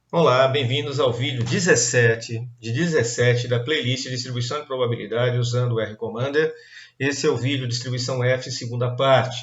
Olá, bem-vindos ao vídeo 17 da playlist Distribuição de Probabilidade usando o R-Commander. Esse é o vídeo Distribuição F, segunda parte.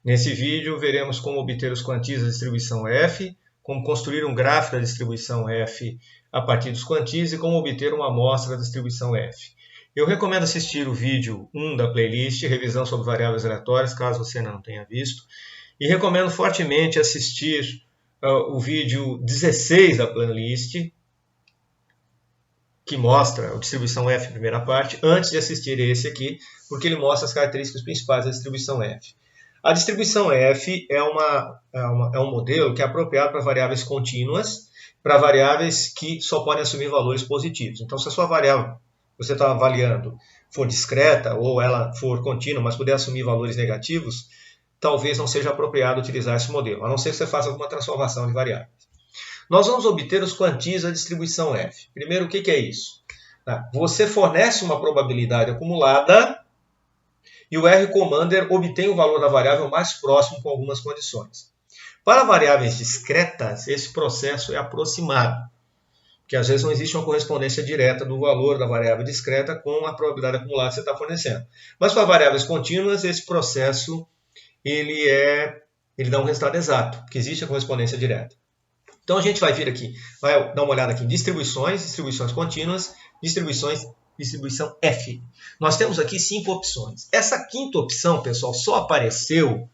Nesse vídeo, veremos como obter os quantis da distribuição F, como construir um gráfico da distribuição F a partir dos quantis e como obter uma amostra da distribuição F. Eu recomendo assistir o vídeo 1 da playlist, Revisão sobre Variáveis Aleatórias, caso você ainda não tenha visto. E recomendo fortemente assistir o vídeo 16 da playlist, que mostra a distribuição F em primeira parte, antes de assistir esse aqui, porque ele mostra as características principais da distribuição F. A distribuição F é um modelo que é apropriado para variáveis contínuas, para variáveis que só podem assumir valores positivos. Então, se a sua variável que você está avaliando for discreta ou ela for contínua, mas puder assumir valores negativos, talvez não seja apropriado utilizar esse modelo, a não ser que você faça alguma transformação de variáveis. Nós vamos obter os quantis da distribuição F. Primeiro, o que é isso? Você fornece uma probabilidade acumulada e o R-Commander obtém o valor da variável mais próximo com algumas condições. Para variáveis discretas, esse processo é aproximado, porque às vezes não existe uma correspondência direta do valor da variável discreta com a probabilidade acumulada que você está fornecendo. Mas para variáveis contínuas, esse processo ele dá um resultado exato, porque existe a correspondência direta. Então a gente vai vir aqui, vai dar uma olhada aqui em distribuições contínuas, distribuição F. Nós temos aqui 5 opções. Essa quinta opção, pessoal, só apareceu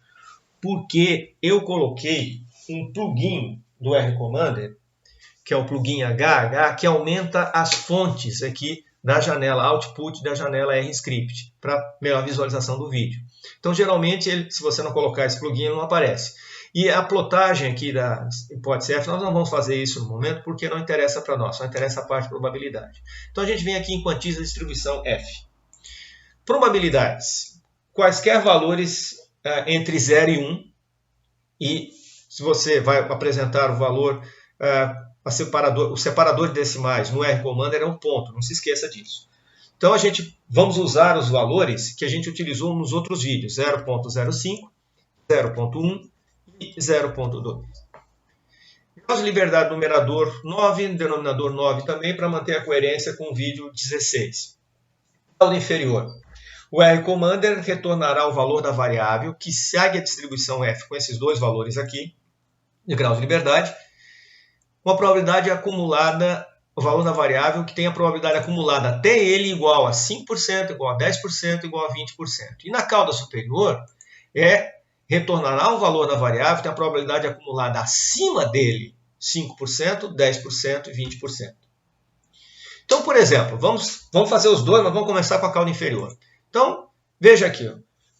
porque eu coloquei um plugin do R-Commander, que é o plugin HH, que aumenta as fontes aqui da janela Output da janela RScript, para melhor visualização do vídeo. Então, geralmente, se você não colocar esse plugin, ele não aparece. E a plotagem aqui da hipótese F, nós não vamos fazer isso no momento, porque não interessa para nós, só interessa a parte de probabilidade. Então, a gente vem aqui em quantis da distribuição F. Probabilidades. Quaisquer valores entre 0 e 1. E se você vai apresentar o valor, o separador de decimais no R-Commander é um ponto, não se esqueça disso. Então, vamos usar os valores que a gente utilizou nos outros vídeos, 0.05, 0.1 e 0.2. Grau de liberdade numerador 9, denominador 9 também, para manter a coerência com o vídeo 16. Grau inferior. O R-Commander retornará o valor da variável que segue a distribuição F com esses dois valores aqui, de grau de liberdade, uma probabilidade acumulada, o valor da variável que tem a probabilidade acumulada até ele igual a 5%, igual a 10%, igual a 20%. E na cauda superior, retornará o valor da variável que tem a probabilidade acumulada acima dele, 5%, 10% e 20%. Então, por exemplo, vamos fazer os dois, mas vamos começar com a cauda inferior. Então, veja aqui,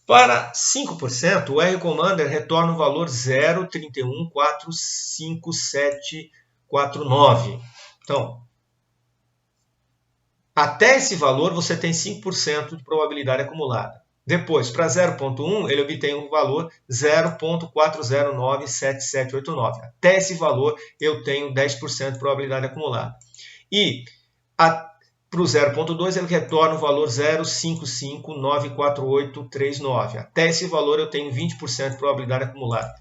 para 5%, o R-Commander retorna o valor 0,3145749. Então, até esse valor você tem 5% de probabilidade acumulada. Depois, para 0,1, ele obtém um valor 0,4097789. Até esse valor eu tenho 10% de probabilidade acumulada. E para o 0,2 ele retorna o valor 0,5594839. Até esse valor eu tenho 20% de probabilidade acumulada.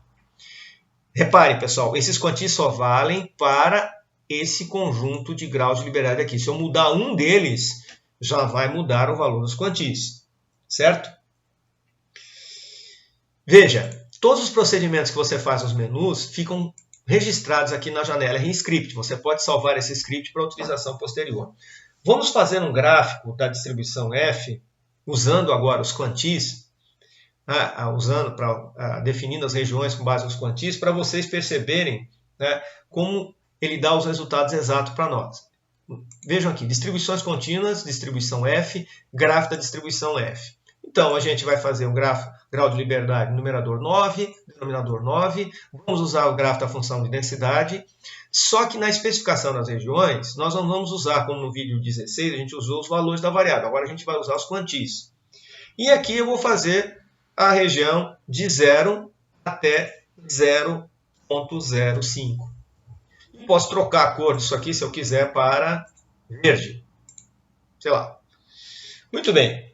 Repare, pessoal, esses quantis só valem para esse conjunto de graus de liberdade aqui. Se eu mudar um deles, já vai mudar o valor dos quantis, certo? Veja, todos os procedimentos que você faz nos menus ficam registrados aqui na janela RScript. Você pode salvar esse script para utilização posterior. Vamos fazer um gráfico da distribuição F, usando agora os quantis, definindo as regiões com base nos quantis, para vocês perceberem como ele dá os resultados exatos para nós. Vejam aqui, distribuições contínuas, distribuição F, gráfico da distribuição F. Então, a gente vai fazer um grau de liberdade numerador 9, denominador 9. Vamos usar o gráfico da função de densidade. Só que na especificação das regiões, nós não vamos usar, como no vídeo 16, a gente usou os valores da variável. Agora a gente vai usar os quantis. E aqui eu vou fazer a região de 0 até 0,05. Posso trocar a cor disso aqui, se eu quiser, para verde. Sei lá. Muito bem.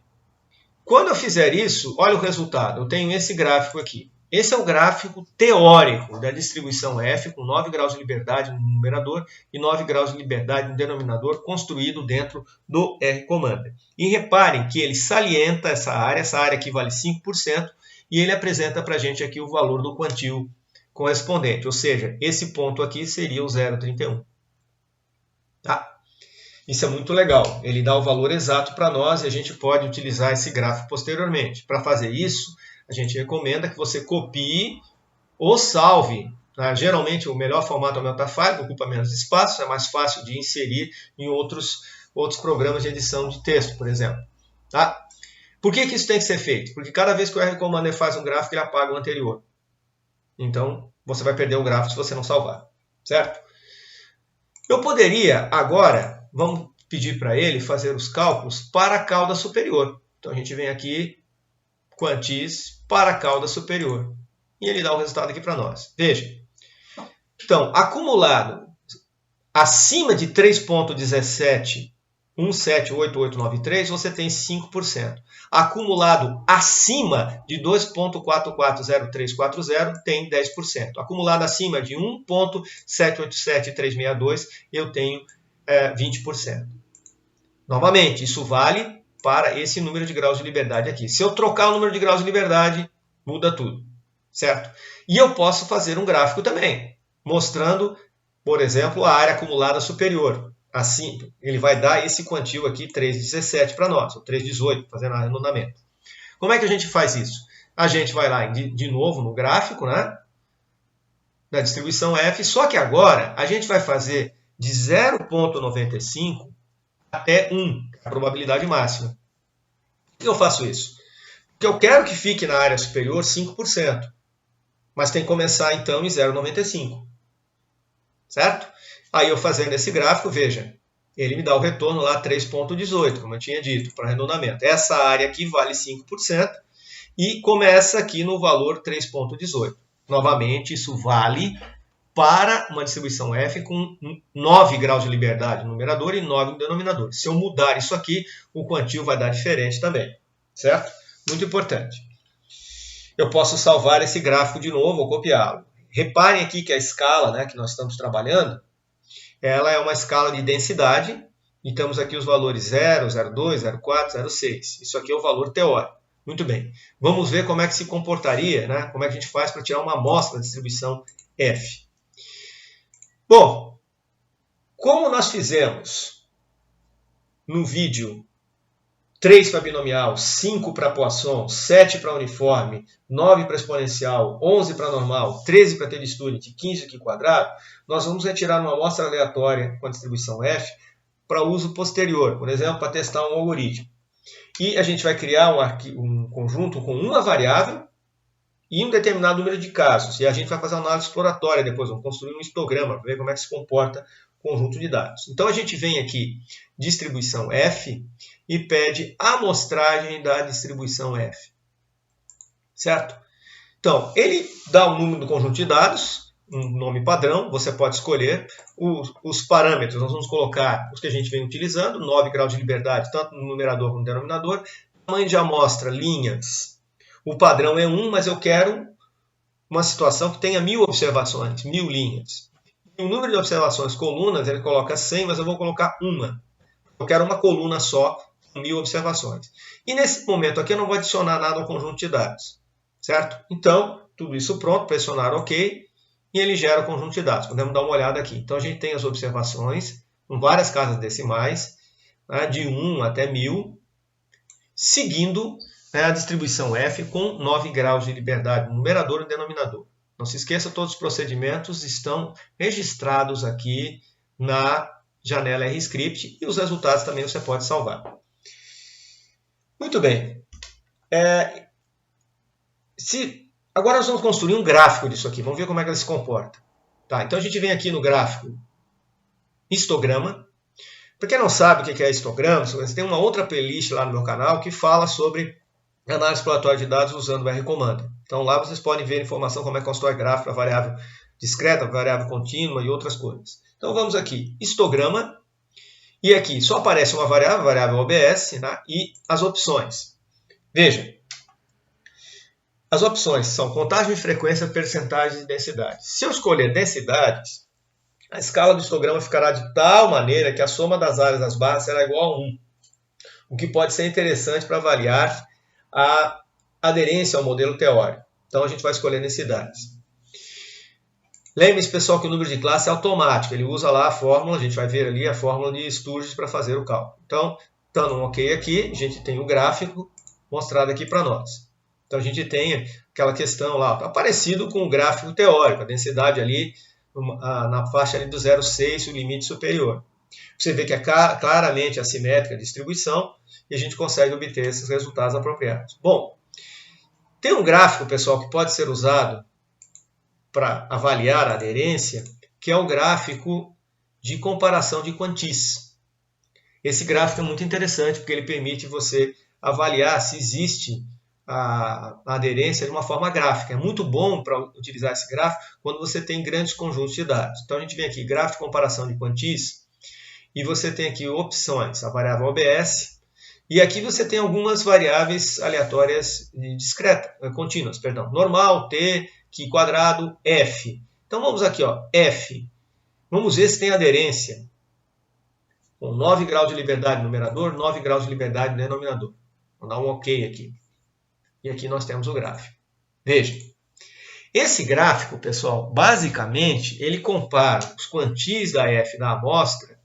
Quando eu fizer isso, olha o resultado. Eu tenho esse gráfico aqui. esse é o gráfico teórico da distribuição F, com 9 graus de liberdade no numerador e 9 graus de liberdade no denominador, construído dentro do R-Commander. E reparem que ele salienta essa área aqui vale 5%, e ele apresenta para a gente aqui o valor do quantile correspondente, ou seja, esse ponto aqui seria o 0,31. Tá? Isso é muito legal, ele dá o valor exato para nós e a gente pode utilizar esse gráfico posteriormente. Para fazer isso, a gente recomenda que você copie ou salve. Tá? Geralmente, o melhor formato é o Metafile, que ocupa menos espaço, é mais fácil de inserir em outros programas de edição de texto, por exemplo. Tá? Por que isso tem que ser feito? Porque cada vez que o R-Commander faz um gráfico, ele apaga o anterior. Então, você vai perder o gráfico se você não salvar. Certo? Eu poderia, agora, vamos pedir para ele fazer os cálculos para a cauda superior. Então, a gente vem aqui, quantis para a cauda superior. E ele dá o resultado aqui para nós. Veja. Então, acumulado acima de 3,17178893, você tem 5%. Acumulado acima de 2,440340, tem 10%. Acumulado acima de 1,787362, eu tenho 20%. Novamente, isso vale para esse número de graus de liberdade aqui. Se eu trocar o número de graus de liberdade, muda tudo, certo? E eu posso fazer um gráfico também, mostrando, por exemplo, a área acumulada superior. Assim, ele vai dar esse quantile aqui, 3,17 para nós, ou 3,18, fazendo arredondamento. Como é que a gente faz isso? A gente vai lá de novo no gráfico, né, da distribuição F, só que agora a gente vai fazer de 0,95 até 1, a probabilidade máxima. Por que eu faço isso? Porque eu quero que fique na área superior 5%, mas tem que começar então em 0,95, certo? Aí eu fazendo esse gráfico, veja, ele me dá o retorno lá 3,18, como eu tinha dito, para arredondamento. Essa área aqui vale 5% e começa aqui no valor 3,18. Novamente, isso vale para uma distribuição F com 9 graus de liberdade no numerador e 9 no denominador. Se eu mudar isso aqui, o quantile vai dar diferente também, certo? Muito importante. Eu posso salvar esse gráfico de novo ou copiá-lo. Reparem aqui que a escala, né, que nós estamos trabalhando, ela é uma escala de densidade, e temos aqui os valores 0, 0,2, 0,4, 0,6. Isso aqui é o valor teórico. Muito bem. Vamos ver como é que se comportaria, né? Como é que a gente faz para tirar uma amostra da distribuição F. Bom, como nós fizemos no vídeo 3 para binomial, 5 para Poisson, 7 para uniforme, 9 para exponencial, 11 para normal, 13 para Taylor-Student e 15 aqui quadrado, nós vamos retirar uma amostra aleatória com a distribuição F para uso posterior, por exemplo, para testar um algoritmo. E a gente vai criar um conjunto com uma variável e um determinado número de casos. E a gente vai fazer uma análise exploratória depois, vamos construir um histograma para ver como é que se comporta o conjunto de dados. Então a gente vem aqui, distribuição F, e pede a amostragem da distribuição F. Certo? Então, ele dá o número do conjunto de dados, um nome padrão, você pode escolher os parâmetros, nós vamos colocar os que a gente vem utilizando, 9 graus de liberdade, tanto no numerador como no denominador, tamanho de amostra, linhas, o padrão é 1, mas eu quero uma situação que tenha 1000 observações, 1000 linhas. E o número de observações, colunas, ele coloca 100, mas eu vou colocar uma. Eu quero uma coluna só, 1000 observações. E nesse momento aqui eu não vou adicionar nada ao conjunto de dados, certo? Então, tudo isso pronto, pressionar OK, e ele gera o conjunto de dados. Podemos dar uma olhada aqui. Então, a gente tem as observações, com várias casas decimais, né, de 1 até 1000, seguindo, né, a distribuição F com 9 graus de liberdade no numerador e denominador. Não se esqueça, todos os procedimentos estão registrados aqui na janela RScript e os resultados também você pode salvar. Muito bem. Agora nós vamos construir um gráfico disso aqui. Vamos ver como é que ele se comporta. Tá, então a gente vem aqui no gráfico histograma. Para quem não sabe o que é histograma, você tem uma outra playlist lá no meu canal que fala sobre análise exploratória de dados usando o R-Commander. Então lá vocês podem ver informação como é que constrói gráfico para variável discreta, variável contínua e outras coisas. Então vamos aqui, histograma, e aqui só aparece uma variável OBS, né, e as opções. Veja, As opções são contagem de frequência, percentagem e densidade. Se eu escolher densidades, a escala do histograma ficará de tal maneira que a soma das áreas das barras será igual a 1, o que pode ser interessante para avaliar a aderência ao modelo teórico. Então a gente vai escolher densidades. Lembre-se, pessoal, que o número de classe é automático. Ele usa lá a fórmula, a gente vai ver ali a fórmula de Sturges para fazer o cálculo. Então, dando um OK aqui, a gente tem o gráfico mostrado aqui para nós. Então a gente tem aquela questão lá, tá parecido com o gráfico teórico, a densidade ali na faixa ali do 0,6, o limite superior. Você vê que é claramente assimétrica a distribuição e a gente consegue obter esses resultados apropriados. Bom, tem um gráfico, pessoal, que pode ser usado para avaliar a aderência, que é o gráfico de comparação de quantis. Esse gráfico é muito interessante porque ele permite você avaliar se existe a aderência de uma forma gráfica. É muito bom para utilizar esse gráfico quando você tem grandes conjuntos de dados. Então a gente vem aqui, gráfico de comparação de quantis, e você tem aqui opções, a variável OBS, e aqui você tem algumas variáveis aleatórias contínuas, perdão, normal, T, Q quadrado, F. Então vamos aqui, ó, F. Vamos ver se tem aderência. Com 9 graus de liberdade no numerador, 9 graus de liberdade no denominador. Vou dar um OK aqui. E aqui nós temos o gráfico. Veja, esse gráfico, pessoal, basicamente, ele compara os quantis da F da amostra,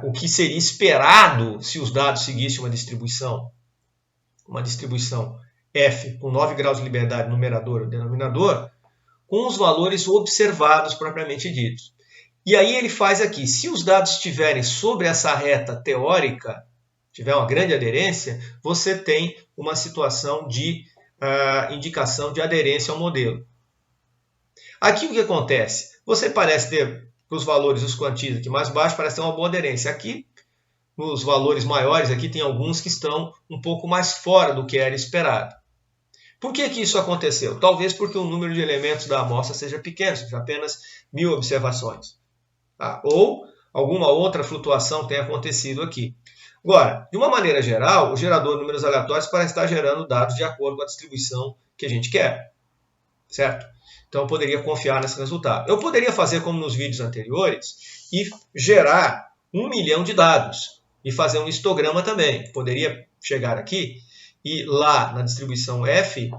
o que seria esperado se os dados seguissem uma distribuição F com 9 graus de liberdade no numerador e denominador, com os valores observados propriamente ditos. E aí ele faz aqui, se os dados estiverem sobre essa reta teórica, tiver uma grande aderência, você tem uma situação de indicação de aderência ao modelo. Aqui o que acontece? Você parece ter, os valores dos quantis aqui mais baixos, parece ter uma boa aderência. Aqui, nos valores maiores, aqui tem alguns que estão um pouco mais fora do que era esperado. Por que isso aconteceu? Talvez porque o número de elementos da amostra seja pequeno, seja apenas 1000 observações. Ou alguma outra flutuação tenha acontecido aqui. Agora, de uma maneira geral, o gerador de números aleatórios parece estar gerando dados de acordo com a distribuição que a gente quer. Certo? Então, eu poderia confiar nesse resultado. Eu poderia fazer como nos vídeos anteriores e gerar 1 milhão de dados e fazer um histograma também. Poderia chegar aqui e lá na distribuição F,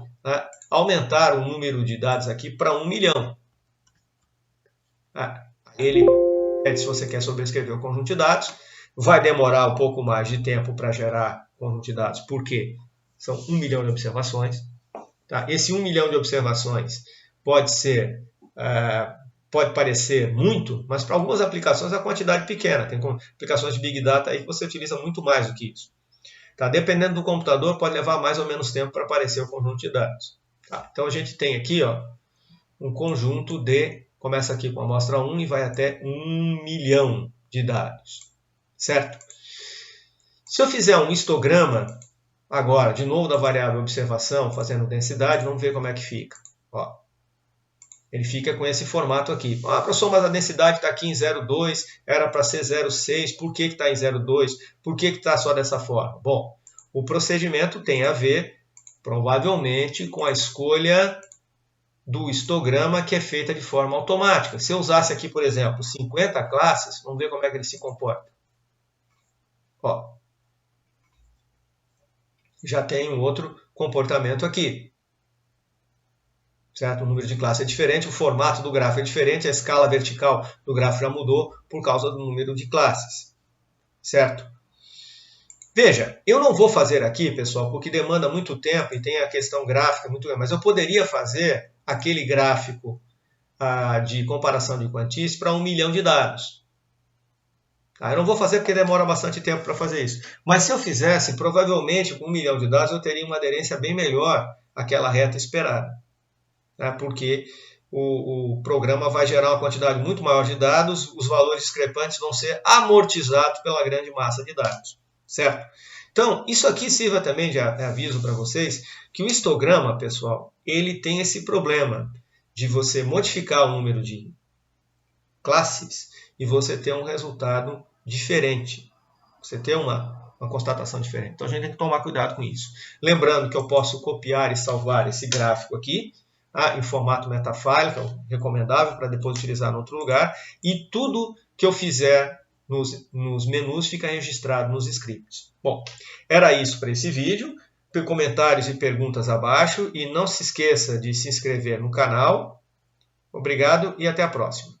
aumentar o número de dados aqui para 1 milhão. Ele pede se você quer sobrescrever o conjunto de dados. Vai demorar um pouco mais de tempo para gerar conjunto de dados, porque são 1 milhão de observações. Tá? Esse 1 milhão de observações pode parecer muito, mas para algumas aplicações a quantidade é pequena. Tem aplicações de Big Data aí que você utiliza muito mais do que isso. Tá? Dependendo do computador, pode levar mais ou menos tempo para aparecer o conjunto de dados. Tá? Então a gente tem aqui um conjunto começa aqui com a amostra 1 e vai até 1 milhão de dados. Certo? Se eu fizer um histograma, agora, de novo da variável observação, fazendo densidade, vamos ver como é que fica. Ele fica com esse formato aqui. Professor, mas a densidade está aqui em 0,2, era para ser 0,6, por que está em 0,2? Por que está só dessa forma? Bom, o procedimento tem a ver, provavelmente, com a escolha do histograma que é feita de forma automática. Se eu usasse aqui, por exemplo, 50 classes, vamos ver como é que ele se comporta. Já tem um outro comportamento aqui. Certo? O número de classe é diferente, o formato do gráfico é diferente, a escala vertical do gráfico já mudou por causa do número de classes. Certo? Veja, eu não vou fazer aqui, pessoal, porque demanda muito tempo e tem a questão gráfica muito grande, mas eu poderia fazer aquele gráfico de comparação de quantis para 1 milhão de dados. Eu não vou fazer porque demora bastante tempo para fazer isso. Mas se eu fizesse, provavelmente com 1 milhão de dados eu teria uma aderência bem melhor àquela reta esperada. Porque o programa vai gerar uma quantidade muito maior de dados, os valores discrepantes vão ser amortizados pela grande massa de dados. Certo? Então, isso aqui sirva também de aviso para vocês, que o histograma, pessoal, ele tem esse problema de você modificar o número de classes e você ter um resultado diferente. Você ter uma uma constatação diferente. Então a gente tem que tomar cuidado com isso. Lembrando que eu posso copiar e salvar esse gráfico aqui, em formato metafile, que é o recomendável para depois utilizar em outro lugar, e tudo que eu fizer nos menus fica registrado nos scripts. Bom, era isso para esse vídeo. Comentários e perguntas abaixo, e não se esqueça de se inscrever no canal. Obrigado e até a próxima.